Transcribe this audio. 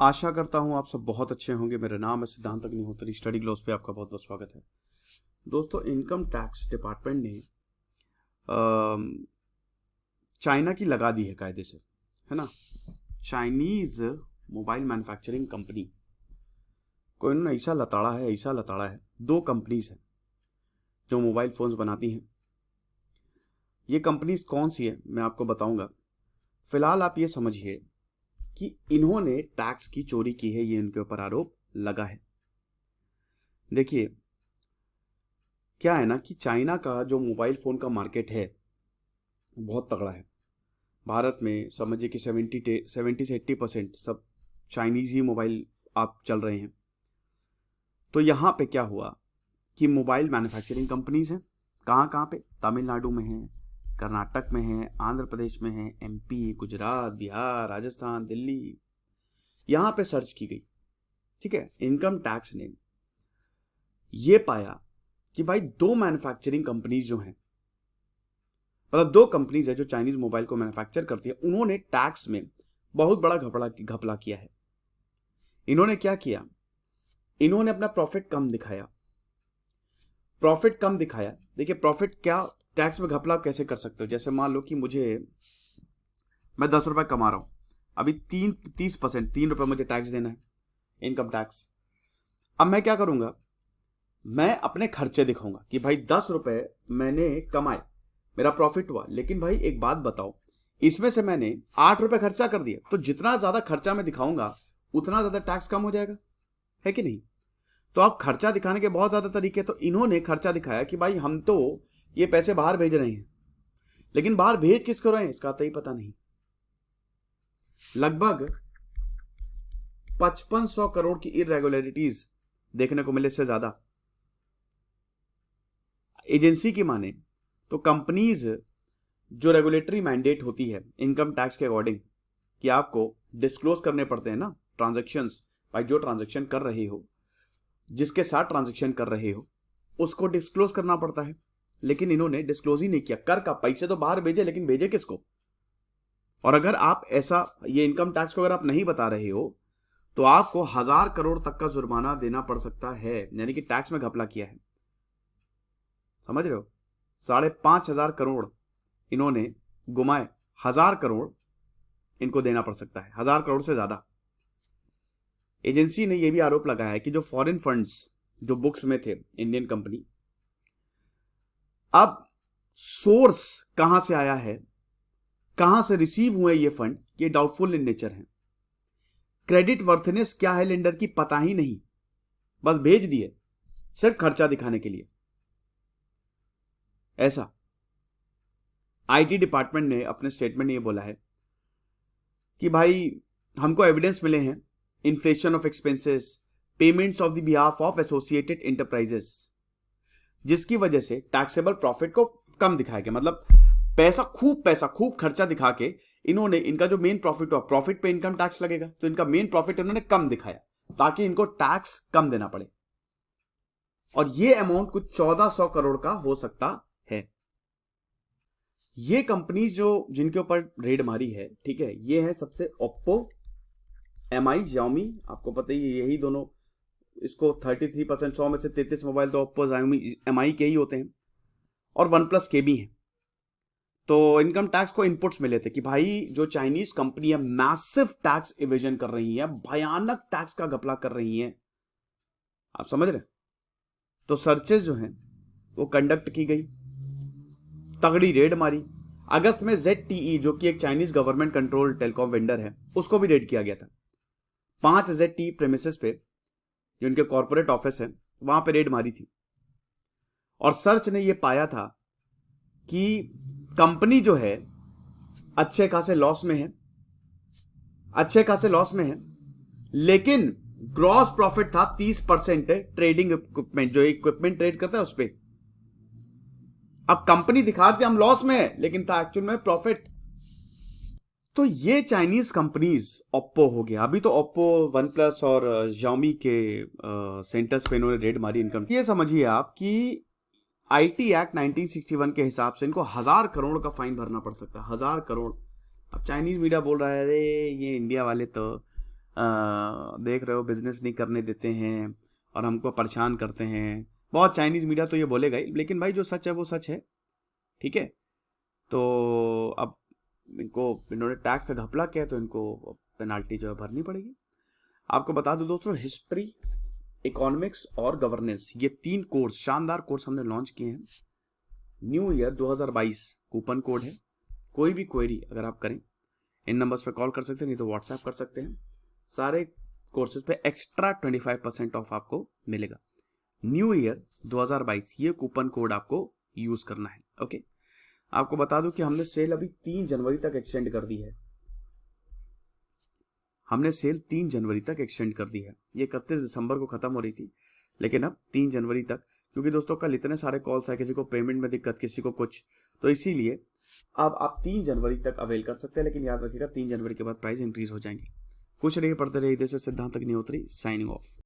आशा करता हूँ आप सब बहुत अच्छे होंगे। मेरा नाम है सिद्धांत अग्निहोत्री। स्टडी ग्लोस पे आपका बहुत बहुत स्वागत है। दोस्तों, इनकम टैक्स डिपार्टमेंट ने चाइना की लगा दी है कायदे से, है ना। चाइनीज मोबाइल मैन्युफैक्चरिंग कंपनी को इन्होंने ऐसा लताड़ा है। दो कंपनीज हैं जो मोबाइल फोन्स बनाती हैं। ये कंपनीज कौन सी है मैं आपको बताऊंगा। फिलहाल आप ये समझिए कि इन्होंने टैक्स की चोरी की है, ये इनके ऊपर आरोप लगा है। देखिए, क्या है ना कि चाइना का जो मोबाइल फ़ोन का मार्केट है बहुत तगड़ा है। भारत में समझिए कि 70 से 80% सब चाइनीज़ ही मोबाइल आप चल रहे हैं। तो यहाँ पे क्या हुआ कि मोबाइल मैन्युफैक्चरिंग कंपनीज़ हैं। कहाँ कहाँ पे? तमिलनाडु में हैं, कर्नाटक में हैं, आंध्र प्रदेश में हैं, एमपी, गुजरात, बिहार, राजस्थान, दिल्ली। यहाँ पे सर्च की गई, ठीक है। इनकम टैक्स ने ये पाया कि भाई दो मैन्युफैक्चरिंग कंपनीज जो हैं, मतलब दो कंपनीज है जो चाइनीज मोबाइल को मैन्युफैक्चर करती है, उन्होंने टैक्स में बहुत बड़ा घपला किया है। इन्होंने क्या किया? इन्होंने अपना प्रॉफिट कम दिखाया। देखिए, प्रॉफिट क्या, टैक्स में घपला कैसे कर सकते हो? जैसे मान लो कि मैं 10 रुपए कमा रहा हूं, अभी 30% 3 रुपए मुझे टैक्स देना है, इनकम टैक्स। अब मैं क्या करूंगा? मैं अपने खर्चे दिखाऊंगा कि भाई 10 रुपए मैंने कमाए, मेरा प्रॉफिट हुआ। लेकिन भाई एक बात बताओ, इसमें से मैंने 8 रुपए खर्चा कर दिया, तो जितना ज्यादा खर्चा मैं दिखाऊंगा उतना ज्यादा टैक्स कम हो जाएगा, है कि नहीं? तो आप खर्चा दिखाने के बहुत ज्यादा तरीके। तो इन्होंने खर्चा दिखाया कि भाई हम तो ये पैसे बाहर भेज रहे हैं, लेकिन बाहर भेज किसको रहे हैं इसका तो ही पता नहीं। लगभग 5500 करोड़ की इरेगुलरिटीज देखने को मिले, इससे ज्यादा। एजेंसी की माने तो कंपनीज जो रेगुलेटरी मैंडेट होती है इनकम टैक्स के अकॉर्डिंग कि आपको डिस्क्लोज करने पड़ते हैं ना ट्रांजैक्शंस, भाई जो ट्रांजैक्शन कर रहे हो, जिसके साथ ट्रांजैक्शन कर रहे हो उसको डिस्क्लोज करना पड़ता है। लेकिन इन्होंने डिस्क्लोज ही नहीं किया। कर का पैसे तो बाहर भेजे, लेकिन भेजे किसको? और अगर आप ऐसा ये इनकम टैक्स को अगर आप नहीं बता रहे हो तो आपको 1000 करोड़ तक का जुर्माना देना पड़ सकता है, यानी कि टैक्स में घपला किया है। समझ रहे हो? 5,500 करोड़ इन्होंने गुमाए, 1000 करोड़ इनको देना पड़ सकता है, 1000 करोड़ से ज्यादा। एजेंसी ने यह भी आरोप लगाया है कि जो फॉरेन फंड्स जो बुक्स में थे इंडियन कंपनी, अब सोर्स कहां से आया है, कहां से रिसीव हुए ये फंड, ये डाउटफुल इन नेचर है। क्रेडिट वर्थनेस क्या है लेंडर की पता ही नहीं, बस भेज दिए सिर्फ खर्चा दिखाने के लिए। ऐसा आईटी डिपार्टमेंट ने अपने स्टेटमेंट में ये बोला है कि भाई हमको एविडेंस मिले हैं inflation of expenses, payments of the behalf of associated enterprises, जिसकी वजह से टैक्सेबल प्रॉफिट को कम दिखाया गया। मतलब पैसा खूब खर्चा दिखा के इन्होंने इनका जो मेन प्रॉफिट हुआ, प्रॉफिट पे इनकम टैक्स लगेगा, तो इनका मेन प्रॉफिट इन्होंने कम दिखाया ताकि इनको टैक्स कम देना पड़े। और ये अमाउंट कुछ 1400 करोड़ का हो सकता है। ये कंपनीज जो जिनके ऊपर रेड मारी है, ठीक है, ये है सबसे ओप्पो, एमआई, Xiaomi। आपको पता ही है यही दोनों, इसको 33%, 100 में से 33 मोबाइल तो ओप्पो, Xiaomi, एमआई के ही होते हैं, और वन प्लस के भी हैं। तो इनकम टैक्स को इनपुट्स मिले थे कि भाई जो चाइनीज कंपनी है मैसिव टैक्स इवेजन कर रही है, भयानक टैक्स का घपला कर रही है। आप समझ रहे? तो सर्चेस जो हैं वो कंडक्ट की गई, तगड़ी रेड मारी। अगस्त में ZTE जो कि एक Chinese government control telecom vendor है, उसको भी रेड किया गया था। 5 ZTE प्रेमिसेस पे जो इनके कॉर्पोरेट ऑफिस है वहां पे रेड मारी थी। और सर्च ने ये पाया था कि कंपनी जो है अच्छे खासे लॉस में है, लेकिन ग्रॉस प्रॉफिट था 30% ट्रेडिंग इक्विपमेंट, जो इक्विपमेंट ट्रेड करता है उस पर। अब कंपनी दिखा रही थी हम लॉस में है, लेकिन था एक्चुअल में प्रॉफिट। तो ये चाइनीज कंपनीज, ओप्पो हो गया, अभी तो ओप्पो, वन प्लस और Xiaomi के सेंटर्स पे इन्होंने रेड मारी इनकम। ये समझिए आप कि IT एक्ट 1961 के हिसाब से इनको 1000 करोड़ का फाइन भरना पड़ सकता है, 1000 करोड़। अब चाइनीज मीडिया बोल रहा है अरे ये इंडिया वाले तो देख रहे हो बिजनेस नहीं करने देते हैं और हमको परेशान करते हैं। बहुत चाइनीज़ मीडिया तो ये बोलेगा ही, लेकिन भाई जो सच है वो सच है, ठीक है। तो अब इन्होंने टैक्स का घपला किया तो इनको पेनाल्टी जो है भरनी पड़ेगी। आपको बता दूं दोस्तों, हिस्ट्री, इकोनॉमिक्स और गवर्नेंस, ये 3 कोर्स, शानदार कोर्स हमने लॉन्च किए हैं। न्यू ईयर 2022 कूपन कोड है। कोई भी क्वेरी अगर आप करें, इन नंबर्स पे कॉल कर सकते हैं, नहीं तो व्हाट्सएप कर सकते हैं। सारे कोर्सेज पे एक्स्ट्रा 25% ऑफ आपको मिलेगा। न्यू ईयर 2022 ये कूपन कोड आपको यूज करना है, ओके। आपको बता दूं कि हमने सेल अभी 3 जनवरी तक एक्सटेंड कर दी है। हमने सेल 3 जनवरी तक एक्सटेंड कर दी है। ये 31 दिसंबर को खत्म हो रही थी, लेकिन अब 3 जनवरी तक, क्योंकि दोस्तों कल इतने सारे कॉल्स आए, किसी को पेमेंट में दिक्कत, किसी को कुछ, तो इसीलिए अब आप 3 जनवरी तक अवेल कर सकते हैं। लेकिन याद रखिएगा 3 जनवरी के बाद प्राइस इंक्रीज हो जाएंगे। कुछ रहिए, पढ़ते रहिए। जैसे सिद्धांत अग्निहोत्री, साइनिंग ऑफ।